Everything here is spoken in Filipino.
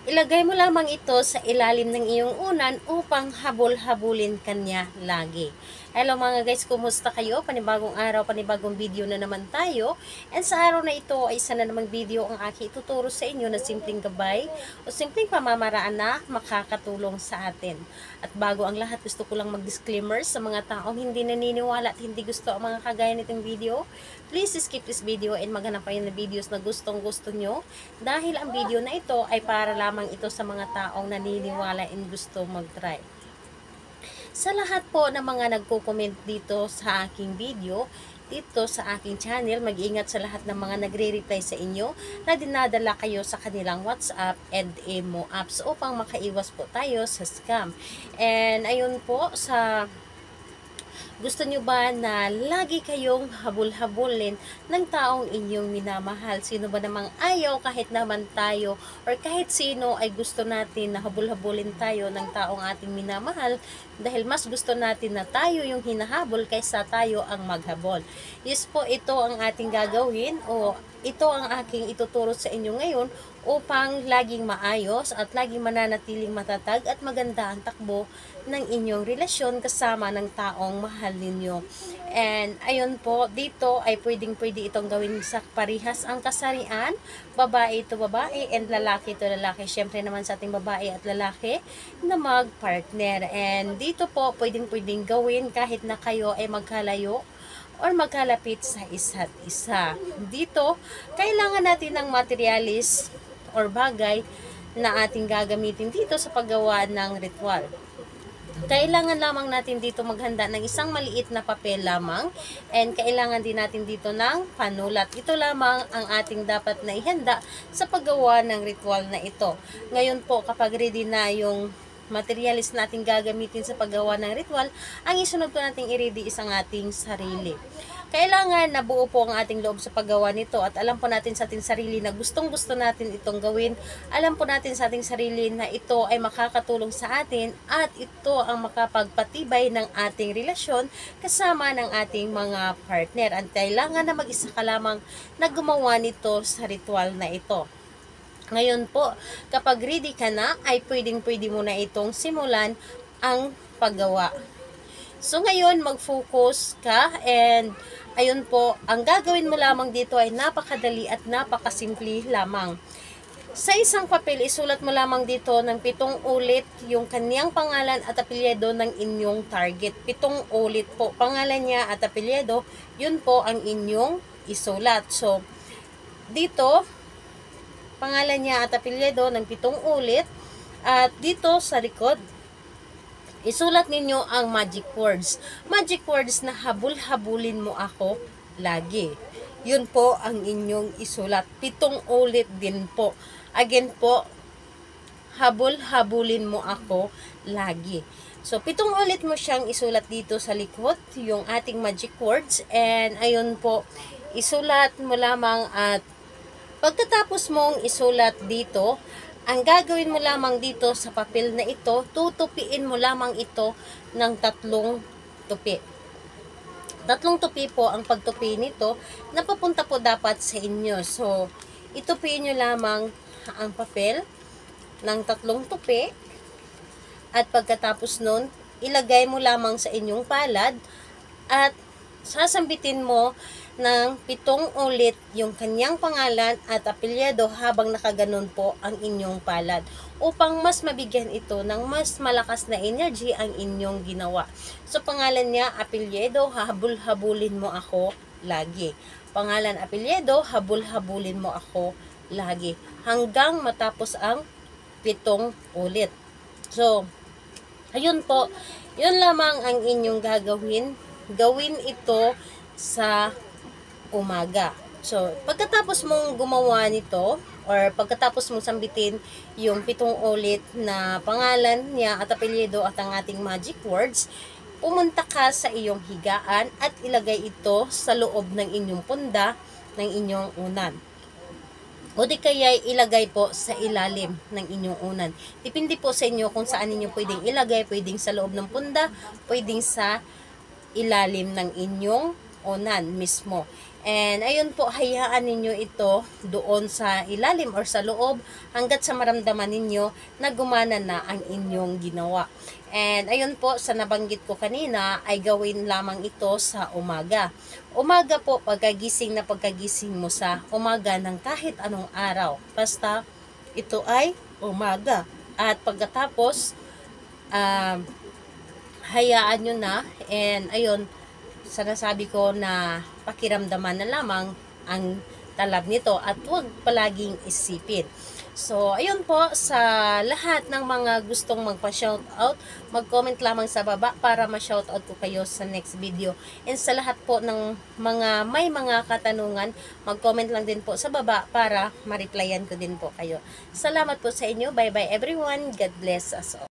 Ilagay mo lamang ito sa ilalim ng iyong unan upang habol-habulin kanya lagi. Hello mga guys, kumusta kayo? Panibagong araw, panibagong video na naman tayo. And sa araw na ito ay isa na namang video ang aking ituturo sa inyo na simpleng gabay o simpleng pamamaraan na makakatulong sa atin. At bago ang lahat, gusto ko lang mag-disclaimer sa mga taong hindi naniniwala at hindi gusto ang mga kagaya nitong video. Please skip this video and maghanap kayo ng videos na gustong-gusto nyo dahil ang video na ito ay para lamang ito sa mga taong naniniwala and gusto mag-try. Sa lahat po ng mga nagko-comment dito sa aking video, dito sa aking channel, mag-ingat sa lahat ng mga nagre-reply sa inyo na dinadala kayo sa kanilang WhatsApp and Imo apps upang makaiwas po tayo sa scam. And ayun po, gusto nyo ba na lagi kayong habol-habulin ng taong inyong minamahal? Sino ba namang ayaw kahit naman tayo or kahit sino ay gusto natin na habol-habulin tayo ng taong ating minamahal dahil mas gusto natin na tayo yung hinahabol kaysa tayo ang maghabol. Yes po, ito ang ating gagawin o ito ang aking ituturo sa inyo ngayon upang laging maayos at laging mananatiling matatag at maganda ang takbo ng inyong relasyon kasama ng taong mahal ninyo. And ayun po, dito ay pwedeng-pwede itong gawin sa parihas ang kasarian, babae to babae and lalaki to lalaki. Syempre naman sa ating babae at lalaki na mag-partner. And dito po pwedeng-pwedeng gawin kahit na kayo ay magkalayo or magkalapit sa isa't isa. Dito, kailangan natin ng materialis or bagay na ating gagamitin dito sa paggawa ng ritual. Kailangan lamang natin dito maghanda ng isang maliit na papel lamang and kailangan din natin dito ng panulat. Ito lamang ang ating dapat na ihanda sa paggawa ng ritual na ito. Ngayon po, kapag ready na yung materialis natin gagamitin sa paggawa ng ritual, ang isunod po nating i-ready is ang ating sarili. Kailangan na buo po ang ating loob sa paggawa nito at alam po natin sa ating sarili na gustong-gusto natin itong gawin. Alam po natin sa ating sarili na ito ay makakatulong sa atin at ito ang makapagpatibay ng ating relasyon kasama ng ating mga partner. At kailangan na mag-isa ka lamang na gumawa nito sa ritual na ito. Ngayon po, kapag ready ka na, ay pwedeng-pwede mo na itong simulan ang paggawa. So ngayon, mag-focus ka and ayun po, ang gagawin mo lamang dito ay napakadali at napakasimple lamang. Sa isang papel, isulat mo lamang dito ng 7 ulit yung kanyang pangalan at apelyido ng inyong target. 7 ulit po, pangalan niya at apelyido, yun po ang inyong isulat. So, dito, pangalan niya at apelyido ng 7 ulit at dito sa likod isulat ninyo ang magic words. Magic words na habul-habulin mo ako lagi. Yun po ang inyong isulat. 7 ulit din po. Again po, habul-habulin mo ako lagi. So, 7 ulit mo siyang isulat dito sa likod, yung ating magic words. And ayun po, isulat mo lamang at pagkatapos mong isulat dito, ang gagawin mo lamang dito sa papel na ito, tutupiin mo lamang ito ng 3 tupi. 3 tupi po ang pagtupi nito na papunta po dapat sa inyo. So, itupiin nyo lamang ang papel ng 3 tupi at pagkatapos nun, ilagay mo lamang sa inyong palad at sasambitin mo ng 7 ulit yung kanyang pangalan at apelyido habang nakaganon po ang inyong palad upang mas mabigyan ito ng mas malakas na energy ang inyong ginawa. So, pangalan niya, apelyido, habul-habulin mo ako lagi. Pangalan, apelyido, habul-habulin mo ako lagi. Hanggang matapos ang 7 ulit. So, ayun po, yun lamang ang inyong gagawin. Gawin ito sa umaga. So, pagkatapos mong gumawa nito, or pagkatapos mong sambitin yung 7 ulit na pangalan niya at apelyido at ang ating magic words, pumunta ka sa iyong higaan at ilagay ito sa loob ng inyong punda ng inyong unan. O di kaya ilagay po sa ilalim ng inyong unan. Depende po sa inyo kung saan ninyo pwedeng ilagay, pwedeng sa loob ng punda, pwedeng sa ilalim ng inyong unan mismo. And ayun po, hayaan ninyo ito doon sa ilalim or sa loob hanggat sa maramdaman ninyo na gumana na ang inyong ginawa. And ayun po, sa nabanggit ko kanina ay gawin lamang ito sa umaga. Umaga po, pagkagising mo sa umaga ng kahit anong araw. Basta ito ay umaga. At pagkatapos, hayaan nyo na. And ayun, sinasabi ko na pakiramdaman na lamang ang talab nito at huwag palaging isipin. So, ayun po, sa lahat ng mga gustong magpa-shoutout, mag-comment lamang sa baba para ma-shoutout ko kayo sa next video. And sa lahat po ng mga may mga katanungan, mag-comment lang din po sa baba para ma-replyan ko din po kayo. Salamat po sa inyo. Bye-bye everyone. God bless us all.